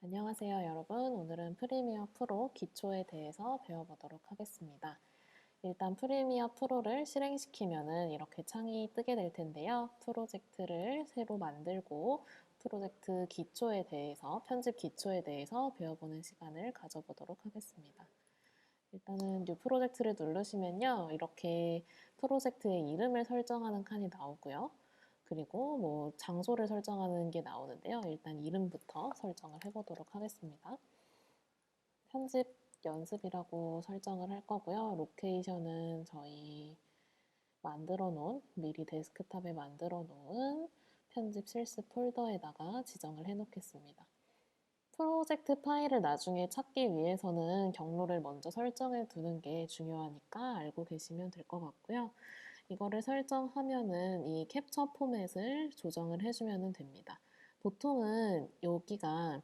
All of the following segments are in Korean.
안녕하세요, 여러분. 오늘은 프리미어 프로 기초에 대해서 배워보도록 하겠습니다. 일단 프리미어 프로를 실행시키면은 이렇게 창이 뜨게 될 텐데요. 프로젝트를 새로 만들고 프로젝트 기초에 대해서, 편집 기초에 대해서 배워보는 시간을 가져보도록 하겠습니다. 일단은 뉴 프로젝트를 누르시면요. 이렇게 프로젝트의 이름을 설정하는 칸이 나오고요. 그리고 뭐 장소를 설정하는 게 나오는데요. 일단 이름부터 설정을 해보도록 하겠습니다. 편집 연습이라고 설정을 할 거고요. 로케이션은 저희 미리 데스크탑에 만들어 놓은 편집 실습 폴더에다가 지정을 해 놓겠습니다. 프로젝트 파일을 나중에 찾기 위해서는 경로를 먼저 설정해 두는 게 중요하니까 알고 계시면 될 것 같고요. 이거를 설정하면은 이 캡처 포맷을 조정을 해주면 됩니다. 보통은 여기가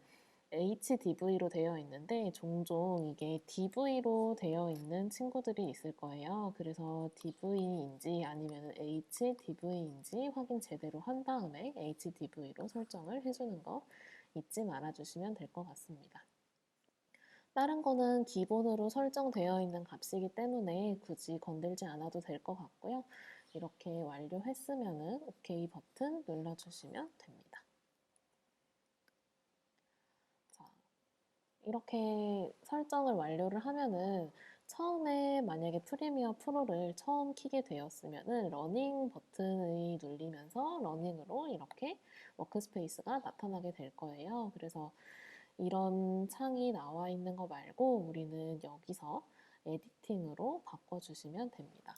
HDV로 되어 있는데 종종 이게 DV로 되어 있는 친구들이 있을 거예요. 그래서 DV인지 아니면 HDV인지 확인 제대로 한 다음에 HDV로 설정을 해주는 거 잊지 말아주시면 될 것 같습니다. 다른 거는 기본으로 설정되어 있는 값이기 때문에 굳이 건들지 않아도 될 것 같고요. 이렇게 완료했으면은 OK 버튼 눌러주시면 됩니다. 자, 이렇게 설정을 완료를 하면은 처음에 만약에 프리미어 프로를 처음 키게 되었으면은 러닝 버튼을 누르면서 러닝으로 이렇게 워크스페이스가 나타나게 될 거예요. 그래서 이런 창이 나와 있는 거 말고 우리는 여기서 에디팅으로 바꿔주시면 됩니다.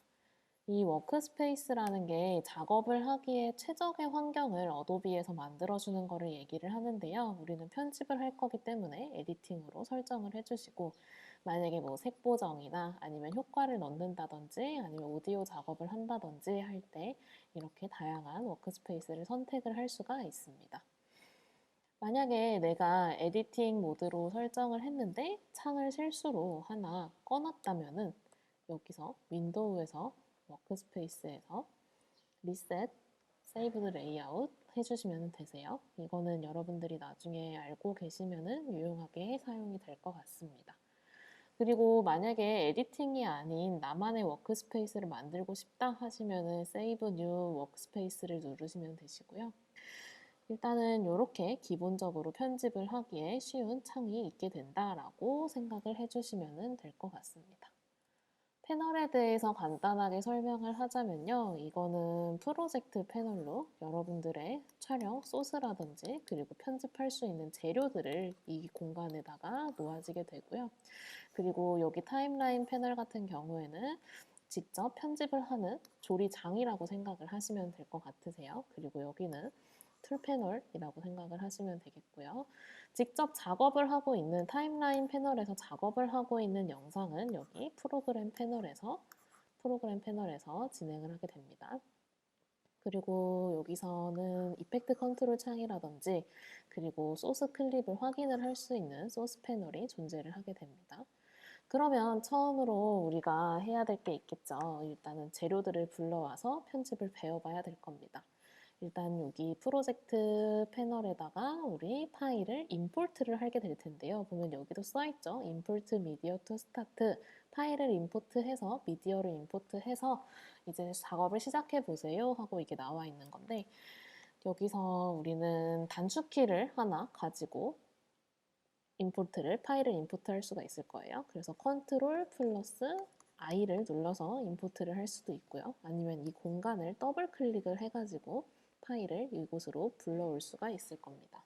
이 워크스페이스라는 게 작업을 하기에 최적의 환경을 어도비에서 만들어주는 거를 얘기를 하는데요. 우리는 편집을 할 거기 때문에 에디팅으로 설정을 해주시고 만약에 뭐 색보정이나 아니면 효과를 넣는다든지 아니면 오디오 작업을 한다든지 할 때 이렇게 다양한 워크스페이스를 선택을 할 수가 있습니다. 만약에 내가 에디팅 모드로 설정을 했는데 창을 실수로 하나 꺼놨다면은 여기서 윈도우에서 워크스페이스에서 리셋, 세이브드 레이아웃 해주시면 되세요. 이거는 여러분들이 나중에 알고 계시면은 유용하게 사용이 될 것 같습니다. 그리고 만약에 에디팅이 아닌 나만의 워크스페이스를 만들고 싶다 하시면은 세이브 뉴 워크스페이스를 누르시면 되시고요. 일단은 이렇게 기본적으로 편집을 하기에 쉬운 창이 있게 된다라고 생각을 해주시면 될 것 같습니다. 패널에 대해서 간단하게 설명을 하자면요. 이거는 프로젝트 패널로 여러분들의 촬영 소스라든지 그리고 편집할 수 있는 재료들을 이 공간에다가 놓아지게 되고요. 그리고 여기 타임라인 패널 같은 경우에는 직접 편집을 하는 조리장이라고 생각을 하시면 될 것 같으세요. 그리고 여기는 툴 패널이라고 생각을 하시면 되겠고요. 직접 작업을 하고 있는 타임라인 패널에서 작업을 하고 있는 영상은 여기 프로그램 패널에서 진행을 하게 됩니다. 그리고 여기서는 이펙트 컨트롤 창이라든지 그리고 소스 클립을 확인을 할 수 있는 소스 패널이 존재를 하게 됩니다. 그러면 처음으로 우리가 해야 될 게 있겠죠. 일단은 재료들을 불러와서 편집을 배워봐야 될 겁니다. 일단 여기 프로젝트 패널에다가 우리 파일을 임포트를 하게 될 텐데요. 보면 여기도 써있죠. 임포트 미디어 투 스타트. 파일을 임포트해서 미디어를 임포트해서 이제 작업을 시작해 보세요 하고 이게 나와 있는 건데 여기서 우리는 단축키를 하나 가지고 파일을 임포트할 수가 있을 거예요. 그래서 컨트롤 플러스 I를 눌러서 임포트를 할 수도 있고요. 아니면 이 공간을 더블 클릭을 해가지고 파일을 이곳으로 불러올 수가 있을 겁니다.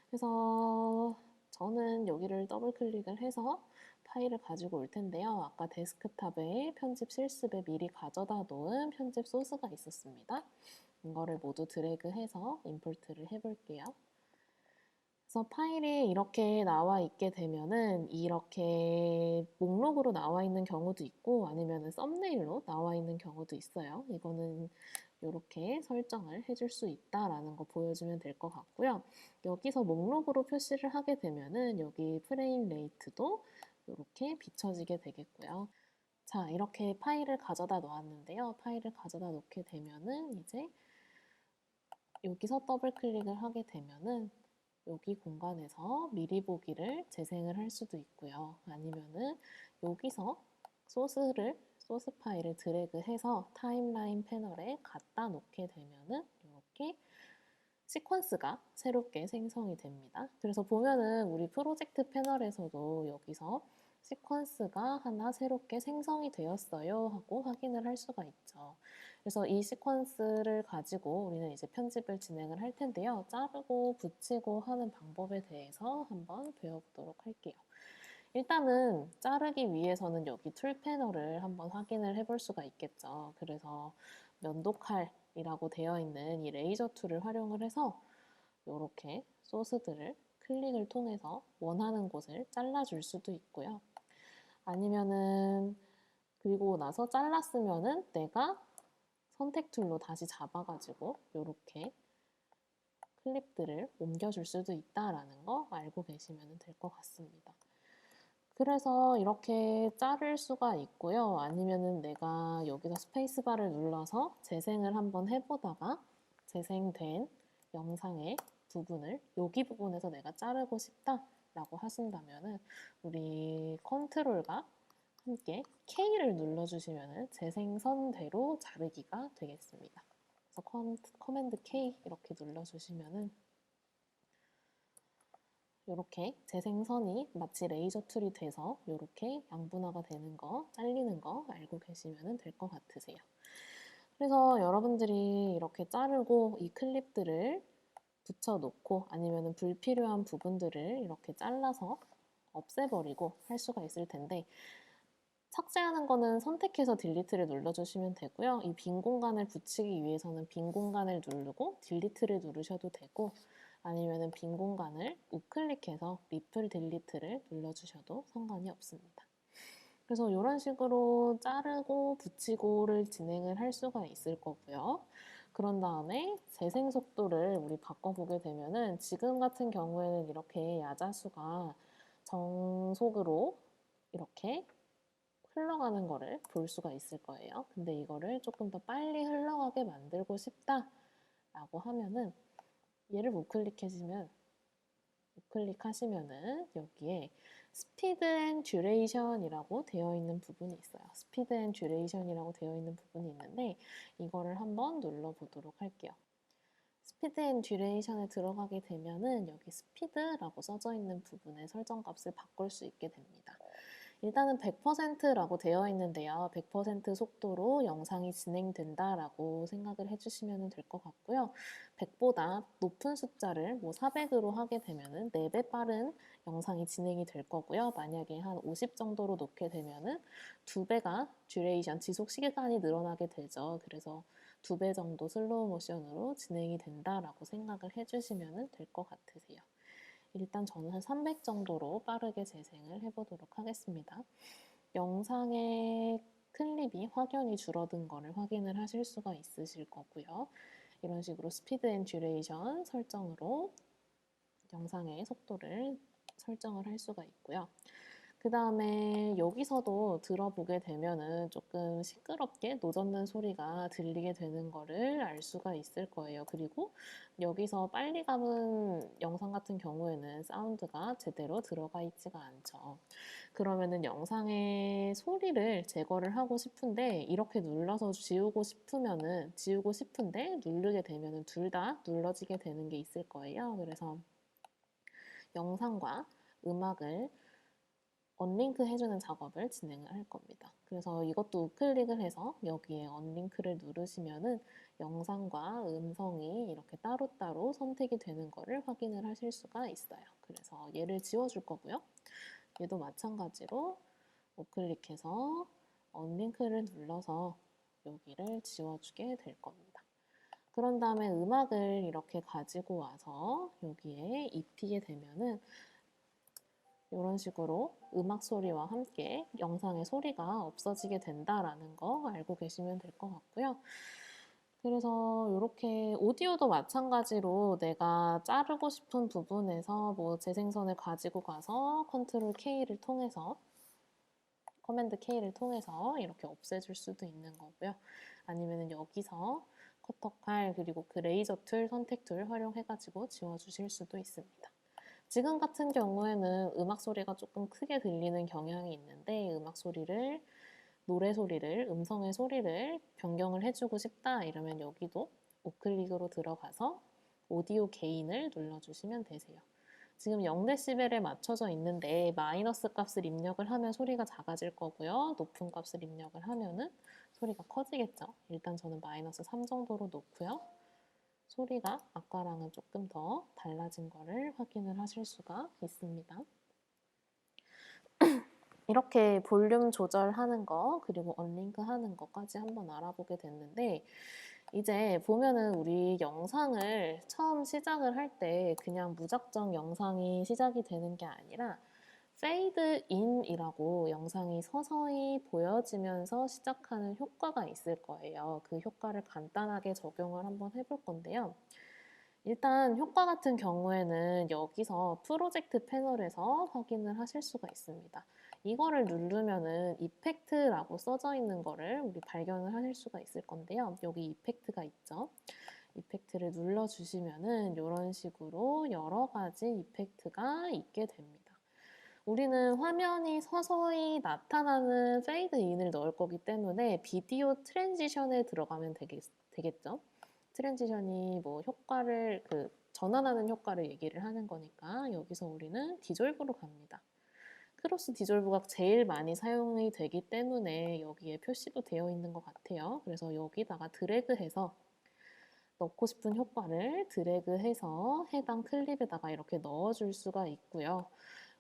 그래서 저는 여기를 더블 클릭을 해서 파일을 가지고 올 텐데요. 아까 데스크탑에 편집 실습에 미리 가져다 놓은 편집 소스가 있었습니다. 이거를 모두 드래그해서 임포트를 해볼게요. 그래서 파일이 이렇게 나와 있게 되면은 이렇게 목록으로 나와 있는 경우도 있고 아니면 썸네일로 나와 있는 경우도 있어요. 이거는 이렇게 설정을 해줄 수 있다라는 거 보여주면 될 것 같고요. 여기서 목록으로 표시를 하게 되면은 여기 프레임 레이트도 이렇게 비춰지게 되겠고요. 자, 이렇게 파일을 가져다 놓았는데요. 파일을 가져다 놓게 되면은 이제 여기서 더블 클릭을 하게 되면은 여기 공간에서 미리 보기를 재생을 할 수도 있고요. 아니면은 여기서 소스 파일을 드래그해서 타임라인 패널에 갖다 놓게 되면은 이렇게 시퀀스가 새롭게 생성이 됩니다. 그래서 보면은 우리 프로젝트 패널에서도 여기서 시퀀스가 하나 새롭게 생성이 되었어요 하고 확인을 할 수가 있죠. 그래서 이 시퀀스를 가지고 우리는 이제 편집을 진행을 할 텐데요. 자르고 붙이고 하는 방법에 대해서 한번 배워보도록 할게요. 일단은 자르기 위해서는 여기 툴 패널을 한번 확인을 해볼 수가 있겠죠. 그래서 면도칼이라고 되어 있는 이 레이저 툴을 활용을 해서 이렇게 소스들을 클릭을 통해서 원하는 곳을 잘라줄 수도 있고요. 아니면은 그리고 나서 잘랐으면은 내가 선택 툴로 다시 잡아가지고 이렇게 클립들을 옮겨줄 수도 있다라는 거 알고 계시면 될 것 같습니다. 그래서 이렇게 자를 수가 있고요. 아니면은 내가 여기서 스페이스바를 눌러서 재생을 한번 해보다가 재생된 영상의 부분을 여기 부분에서 내가 자르고 싶다라고 하신다면은 우리 컨트롤과 함께 K를 눌러주시면은 재생선대로 자르기가 되겠습니다. 그래서 커맨드 K 이렇게 눌러주시면은 이렇게 재생선이 마치 레이저 툴이 돼서 이렇게 양분화가 되는 거, 잘리는 거 알고 계시면 될 것 같으세요. 그래서 여러분들이 이렇게 자르고 이 클립들을 붙여놓고 아니면 불필요한 부분들을 이렇게 잘라서 없애버리고 할 수가 있을 텐데 삭제하는 거는 선택해서 딜리트를 눌러주시면 되고요. 이 빈 공간을 붙이기 위해서는 빈 공간을 누르고 딜리트를 누르셔도 되고 아니면 빈 공간을 우클릭해서 리플 딜리트를 눌러주셔도 상관이 없습니다. 그래서 이런 식으로 자르고 붙이고를 진행을 할 수가 있을 거고요. 그런 다음에 재생 속도를 우리 바꿔보게 되면은 지금 같은 경우에는 이렇게 야자수가 정속으로 이렇게 흘러가는 거를 볼 수가 있을 거예요. 근데 이거를 조금 더 빨리 흘러가게 만들고 싶다라고 하면은 얘를 우클릭하시면은 여기에 스피드 앤 듀레이션이라고 되어 있는 부분이 있어요. 스피드 앤 듀레이션이라고 되어 있는 부분이 있는데 이거를 한번 눌러보도록 할게요. 스피드 앤 듀레이션에 들어가게 되면은 여기 스피드라고 써져 있는 부분에 설정 값을 바꿀 수 있게 됩니다. 일단은 100%라고 되어 있는데요. 100% 속도로 영상이 진행된다라고 생각을 해주시면 될 것 같고요. 100보다 높은 숫자를 뭐 400으로 하게 되면은 4배 빠른 영상이 진행이 될 거고요. 만약에 한 50 정도로 놓게 되면은 2배가 듀레이션, 지속 시간이 늘어나게 되죠. 그래서 2배 정도 슬로우 모션으로 진행이 된다라고 생각을 해주시면 될 것 같으세요. 일단 저는 한 300 정도로 빠르게 재생을 해보도록 하겠습니다. 영상의 클립이 확연히 줄어든 거를 확인을 하실 수가 있으실 거고요. 이런 식으로 스피드 앤 듀레이션 설정으로 영상의 속도를 설정을 할 수가 있고요. 그 다음에 여기서도 들어보게 되면은 조금 시끄럽게 노젓는 소리가 들리게 되는 거를 알 수가 있을 거예요. 그리고 여기서 빨리 감은 영상 같은 경우에는 사운드가 제대로 들어가 있지가 않죠. 그러면은 영상의 소리를 제거를 하고 싶은데 이렇게 눌러서 지우고 싶은데 누르게 되면은 둘 다 눌러지게 되는 게 있을 거예요. 그래서 영상과 음악을 언링크 해주는 작업을 진행을 할 겁니다. 그래서 이것도 우클릭을 해서 여기에 언링크를 누르시면은 영상과 음성이 이렇게 따로따로 선택이 되는 거를 확인을 하실 수가 있어요. 그래서 얘를 지워줄 거고요. 얘도 마찬가지로 우클릭해서 언링크를 눌러서 여기를 지워주게 될 겁니다. 그런 다음에 음악을 이렇게 가지고 와서 여기에 입히게 되면은 이런 식으로 음악 소리와 함께 영상의 소리가 없어지게 된다라는 거 알고 계시면 될 것 같고요. 그래서 이렇게 오디오도 마찬가지로 내가 자르고 싶은 부분에서 뭐 재생선을 가지고 가서 컨트롤 K를 통해서 커맨드 K를 통해서 이렇게 없애줄 수도 있는 거고요. 아니면 여기서 커터 칼 그리고 그 레이저 툴, 선택 툴 활용해가지고 지워주실 수도 있습니다. 지금 같은 경우에는 음악 소리가 조금 크게 들리는 경향이 있는데 음악 소리를, 노래 소리를, 음성의 소리를 변경을 해주고 싶다 이러면 여기도 우클릭으로 들어가서 오디오 게인을 눌러주시면 되세요. 지금 0dB에 맞춰져 있는데 마이너스 값을 입력을 하면 소리가 작아질 거고요. 높은 값을 입력을 하면은 소리가 커지겠죠. 일단 저는 마이너스 3 정도로 놓고요. 소리가 아까랑은 조금 더 달라진 거를 확인을 하실 수가 있습니다. 이렇게 볼륨 조절하는 거 그리고 언링크 하는 것까지 한번 알아보게 됐는데 이제 보면은 우리 영상을 처음 시작을 할 때 그냥 무작정 영상이 시작이 되는 게 아니라 페이드 인이라고 영상이 서서히 보여지면서 시작하는 효과가 있을 거예요. 그 효과를 간단하게 적용을 한번 해볼 건데요. 일단 효과 같은 경우에는 여기서 프로젝트 패널에서 확인을 하실 수가 있습니다. 이거를 누르면은 이펙트라고 써져 있는 거를 우리 발견을 하실 수가 있을 건데요. 여기 이펙트가 있죠. 이펙트를 눌러주시면은 이런 식으로 여러 가지 이펙트가 있게 됩니다. 우리는 화면이 서서히 나타나는 페이드 인을 넣을 거기 때문에 비디오 트랜지션에 들어가면 되겠죠. 트랜지션이 뭐 효과를 전환하는 효과를 얘기를 하는 거니까 여기서 우리는 디졸브로 갑니다. 크로스 디졸브가 제일 많이 사용이 되기 때문에 여기에 표시도 되어 있는 것 같아요. 그래서 여기다가 드래그해서 넣고 싶은 효과를 드래그해서 해당 클립에다가 이렇게 넣어줄 수가 있고요.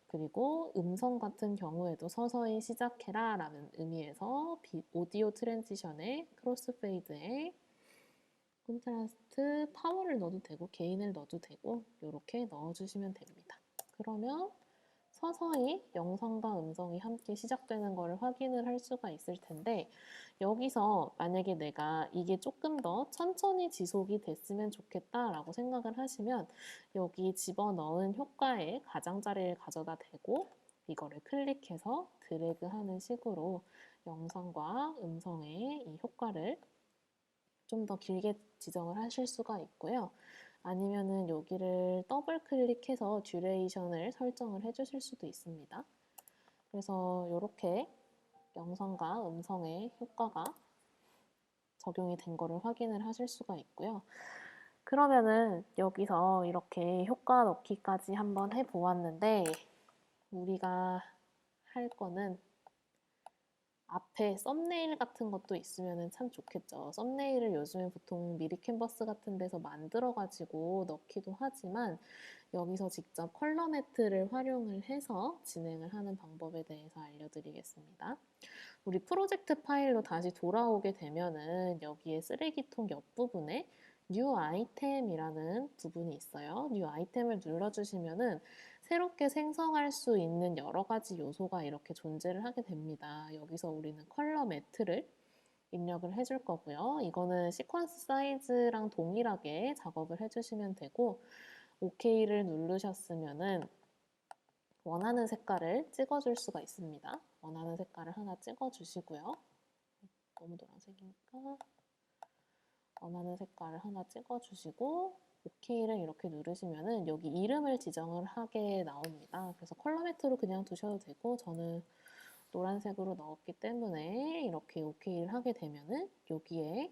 그리고 음성 같은 경우에도 서서히 시작해라 라는 의미에서 오디오 트랜지션에 크로스 페이드에 콘트라스트 파워를 넣어도 되고 게인을 넣어도 되고 이렇게 넣어주시면 됩니다. 그러면 서서히 영상과 음성이 함께 시작되는 것을 확인을 할 수가 있을 텐데 여기서 만약에 내가 이게 조금 더 천천히 지속이 됐으면 좋겠다라고 생각을 하시면 여기 집어넣은 효과에 가장자리를 가져다 대고 이거를 클릭해서 드래그하는 식으로 영상과 음성의 이 효과를 좀 더 길게 지정을 하실 수가 있고요. 아니면은 여기를 더블 클릭해서 듀레이션을 설정을 해주실 수도 있습니다. 그래서 이렇게 영상과 음성의 효과가 적용이 된 거를 확인을 하실 수가 있고요. 그러면은 여기서 이렇게 효과 넣기까지 한번 해보았는데 우리가 할 거는 앞에 썸네일 같은 것도 있으면 참 좋겠죠. 썸네일을 요즘에 보통 미리 캔버스 같은 데서 만들어가지고 넣기도 하지만 여기서 직접 컬러 매트를 활용을 해서 진행을 하는 방법에 대해서 알려드리겠습니다. 우리 프로젝트 파일로 다시 돌아오게 되면은 여기에 쓰레기통 옆부분에 New Item이라는 부분이 있어요. New Item을 눌러주시면은 새롭게 생성할 수 있는 여러 가지 요소가 이렇게 존재를 하게 됩니다. 여기서 우리는 컬러 매트를 입력을 해줄 거고요. 이거는 시퀀스 사이즈랑 동일하게 작업을 해주시면 되고 OK를 누르셨으면은 원하는 색깔을 찍어줄 수가 있습니다. 원하는 색깔을 하나 찍어주시고요. 너무 노란색이니까 원하는 색깔을 하나 찍어주시고 OK를 이렇게 누르시면은 여기 이름을 지정을 하게 나옵니다. 그래서 컬러 매트로 그냥 두셔도 되고 저는 노란색으로 넣었기 때문에 이렇게 OK를 하게 되면은 여기에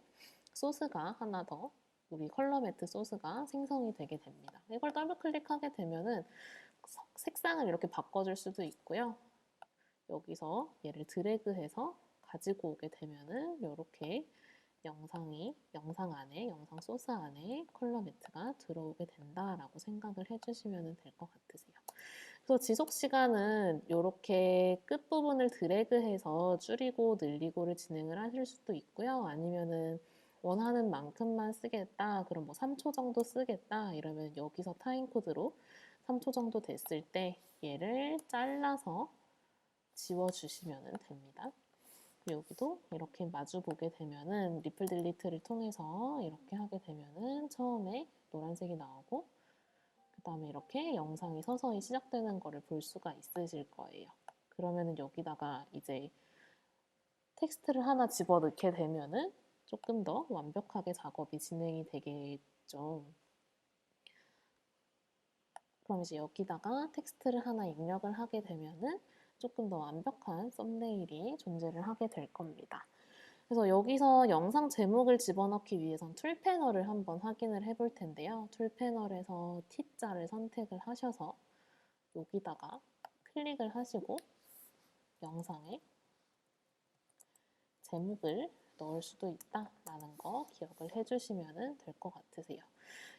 소스가 하나 더 우리 컬러 매트 소스가 생성이 되게 됩니다. 이걸 더블 클릭하게 되면은 색상을 이렇게 바꿔줄 수도 있고요. 여기서 얘를 드래그해서 가지고 오게 되면은 이렇게 영상 안에, 영상 소스 안에 컬러 매트가 들어오게 된다라고 생각을 해주시면 될 것 같으세요. 그래서 지속 시간은 이렇게 끝부분을 드래그해서 줄이고 늘리고를 진행을 하실 수도 있고요. 아니면은 원하는 만큼만 쓰겠다. 그럼 뭐 3초 정도 쓰겠다. 이러면 여기서 타임 코드로 3초 정도 됐을 때 얘를 잘라서 지워주시면 됩니다. 여기도 이렇게 마주 보게 되면은 리플 딜리트를 통해서 이렇게 하게 되면은 처음에 노란색이 나오고 그 다음에 이렇게 영상이 서서히 시작되는 거를 볼 수가 있으실 거예요. 그러면은 여기다가 이제 텍스트를 하나 집어넣게 되면은 조금 더 완벽하게 작업이 진행이 되겠죠. 그럼 이제 여기다가 텍스트를 하나 입력을 하게 되면은 조금 더 완벽한 썸네일이 존재를 하게 될 겁니다. 그래서 여기서 영상 제목을 집어넣기 위해선 툴 패널을 한번 확인을 해볼 텐데요. 툴 패널에서 T자를 선택을 하셔서 여기다가 클릭을 하시고 영상에 제목을 넣을 수도 있다라는 거 기억을 해주시면 될 것 같으세요.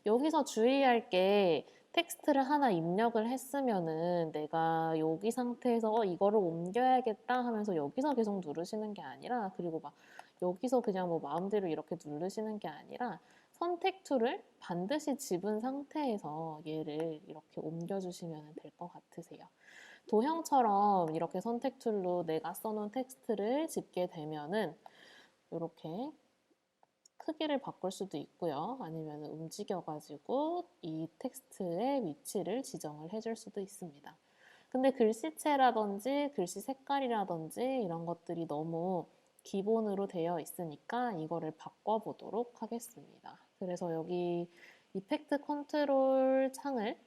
여기서 주의할 게 텍스트를 하나 입력을 했으면은 내가 여기 상태에서 이거를 옮겨야겠다 하면서 여기서 계속 누르시는 게 아니라, 그리고 막 여기서 그냥 뭐 마음대로 이렇게 누르시는 게 아니라 선택 툴을 반드시 집은 상태에서 얘를 이렇게 옮겨주시면 될 것 같으세요. 도형처럼 이렇게 선택 툴로 내가 써놓은 텍스트를 집게 되면은 이렇게 크기를 바꿀 수도 있고요. 아니면 움직여가지고 이 텍스트의 위치를 지정을 해줄 수도 있습니다. 근데 글씨체라든지 글씨 색깔이라든지 이런 것들이 너무 기본으로 되어 있으니까 이거를 바꿔보도록 하겠습니다. 그래서 여기 이펙트 컨트롤 창을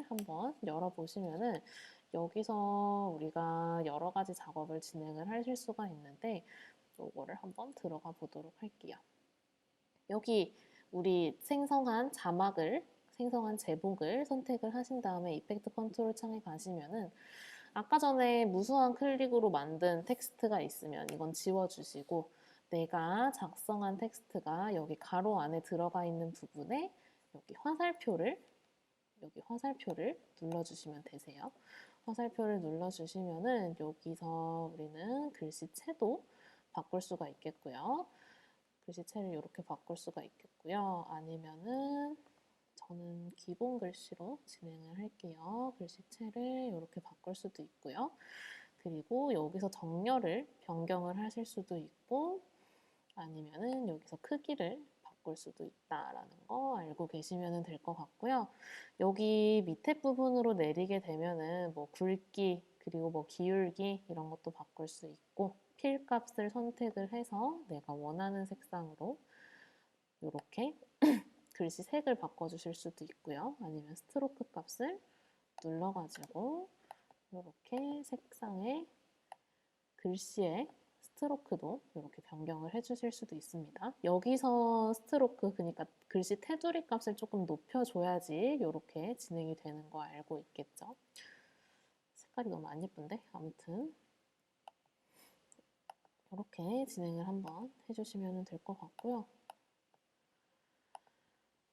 한번 열어보시면은 여기서 우리가 여러 가지 작업을 진행을 하실 수가 있는데 요거를 한번 들어가 보도록 할게요. 여기 우리 생성한 제목을 선택을 하신 다음에 이펙트 컨트롤 창에 가시면은 아까 전에 무수한 클릭으로 만든 텍스트가 있으면 이건 지워주시고, 내가 작성한 텍스트가 여기 가로 안에 들어가 있는 부분에 여기 화살표를 눌러주시면 되세요. 화살표를 눌러주시면은 여기서 우리는 글씨체도 바꿀 수가 있겠고요. 글씨체를 이렇게 바꿀 수가 있겠고요. 아니면은 저는 기본 글씨로 진행을 할게요. 글씨체를 이렇게 바꿀 수도 있고요. 그리고 여기서 정렬을 변경을 하실 수도 있고, 아니면은 여기서 크기를 바꿀 수도 있다라는 거 알고 계시면 될 것 같고요. 여기 밑에 부분으로 내리게 되면은 뭐 굵기 그리고 뭐 기울기 이런 것도 바꿀 수 있고, 필 값을 선택을 해서 내가 원하는 색상으로 이렇게 글씨 색을 바꿔주실 수도 있고요. 아니면 스트로크 값을 눌러가지고 이렇게 색상의 글씨의 스트로크도 이렇게 변경을 해주실 수도 있습니다. 여기서 스트로크, 그러니까 글씨 테두리 값을 조금 높여줘야지 이렇게 진행이 되는 거 알고 있겠죠? 색깔이 너무 안 예쁜데? 아무튼 이렇게 진행을 한번 해주시면 될 것 같고요.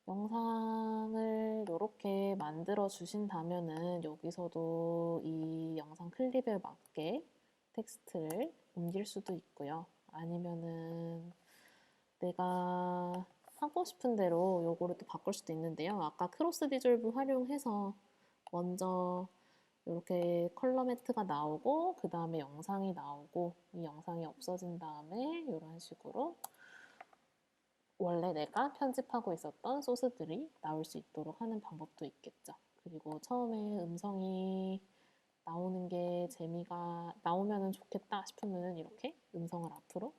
영상을 이렇게 만들어 주신다면은 여기서도 이 영상 클립에 맞게 텍스트를 옮길 수도 있고요. 아니면은 내가 하고 싶은 대로 요거를 또 바꿀 수도 있는데요. 아까 크로스 디졸브 활용해서 먼저 이렇게 컬러 매트가 나오고 그 다음에 영상이 나오고 이 영상이 없어진 다음에 이런 식으로 원래 내가 편집하고 있었던 소스들이 나올 수 있도록 하는 방법도 있겠죠. 그리고 처음에 음성이 나오는 게 재미가 나오면 좋겠다 싶으면 이렇게 음성을 앞으로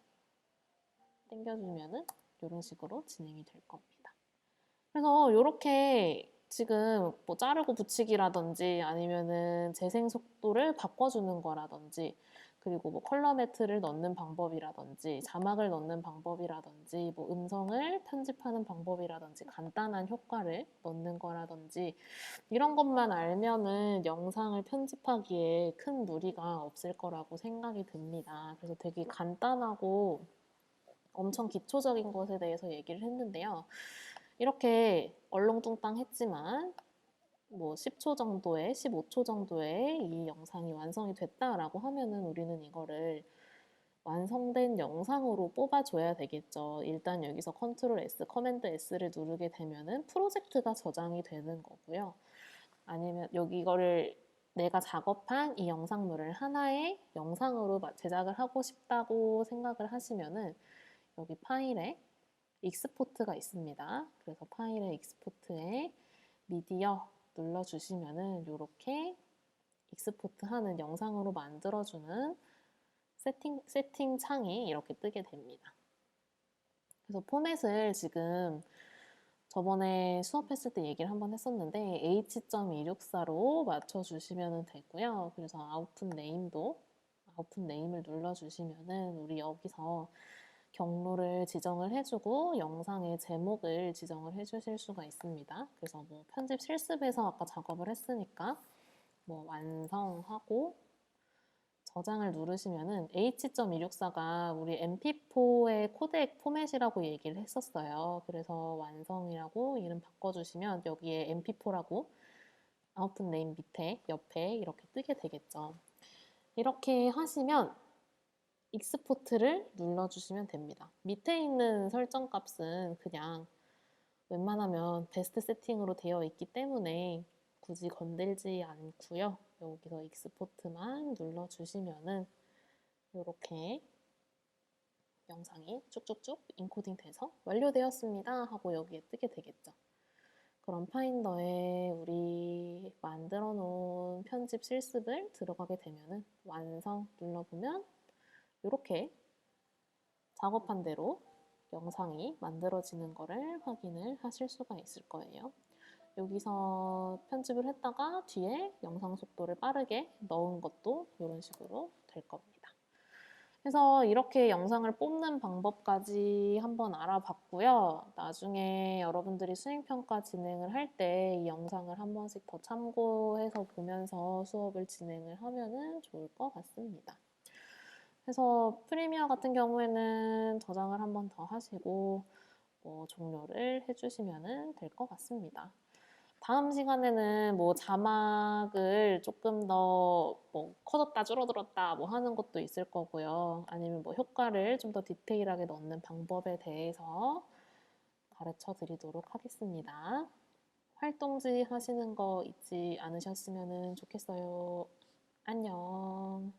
당겨주면은 이런 식으로 진행이 될 겁니다. 그래서 이렇게 지금 뭐 자르고 붙이기라든지 아니면은 재생 속도를 바꿔주는 거라든지, 그리고 뭐 컬러 매트를 넣는 방법이라든지 자막을 넣는 방법이라든지 뭐 음성을 편집하는 방법이라든지 간단한 효과를 넣는 거라든지 이런 것만 알면은 영상을 편집하기에 큰 무리가 없을 거라고 생각이 듭니다. 그래서 되게 간단하고 엄청 기초적인 것에 대해서 얘기를 했는데요. 이렇게 얼렁뚱땅했지만 뭐 10초 정도에 15초 정도에 이 영상이 완성이 됐다라고 하면은 우리는 이거를 완성된 영상으로 뽑아줘야 되겠죠. 일단 여기서 컨트롤 S, 커맨드 S를 누르게 되면은 프로젝트가 저장이 되는 거고요. 아니면 여기 이거를 내가 작업한 이 영상물을 하나의 영상으로 제작을 하고 싶다고 생각을 하시면은 여기 파일에 익스포트가 있습니다. 그래서 파일의 익스포트에 미디어 눌러주시면은 이렇게 익스포트하는 영상으로 만들어주는 세팅 창이 이렇게 뜨게 됩니다. 그래서 포맷을 지금 저번에 수업했을 때 얘기를 한번 했었는데 H.264로 맞춰주시면 되고요. 그래서 아웃풋 네임을 눌러주시면은 우리 여기서 경로를 지정을 해주고 영상의 제목을 지정을 해주실 수가 있습니다. 그래서 뭐 편집 실습에서 아까 작업을 했으니까 뭐 완성하고 저장을 누르시면은 H.264가 우리 MP4의 코덱 포맷이라고 얘기를 했었어요. 그래서 완성이라고 이름 바꿔주시면 여기에 MP4라고 아웃풋 네임 밑에 옆에 이렇게 뜨게 되겠죠. 이렇게 하시면 익스포트를 눌러주시면 됩니다. 밑에 있는 설정 값은 그냥 웬만하면 베스트 세팅으로 되어 있기 때문에 굳이 건들지 않고요. 여기서 익스포트만 눌러주시면은 이렇게 영상이 쭉쭉쭉 인코딩 돼서 완료되었습니다 하고 여기에 뜨게 되겠죠. 그럼 파인더에 우리 만들어 놓은 편집 실습을 들어가게 되면은 완성 눌러보면 이렇게 작업한 대로 영상이 만들어지는 거를 확인을 하실 수가 있을 거예요. 여기서 편집을 했다가 뒤에 영상 속도를 빠르게 넣은 것도 이런 식으로 될 겁니다. 그래서 이렇게 영상을 뽑는 방법까지 한번 알아봤고요. 나중에 여러분들이 수행평가 진행을 할 때 이 영상을 한 번씩 더 참고해서 보면서 수업을 진행을 하면 좋을 것 같습니다. 그래서 프리미어 같은 경우에는 저장을 한 번 더 하시고 종료를 해주시면 될 것 같습니다. 다음 시간에는 뭐 자막을 조금 더 뭐 커졌다 줄어들었다 뭐 하는 것도 있을 거고요. 아니면 뭐 효과를 좀 더 디테일하게 넣는 방법에 대해서 가르쳐 드리도록 하겠습니다. 활동지 하시는 거 잊지 않으셨으면 좋겠어요. 안녕.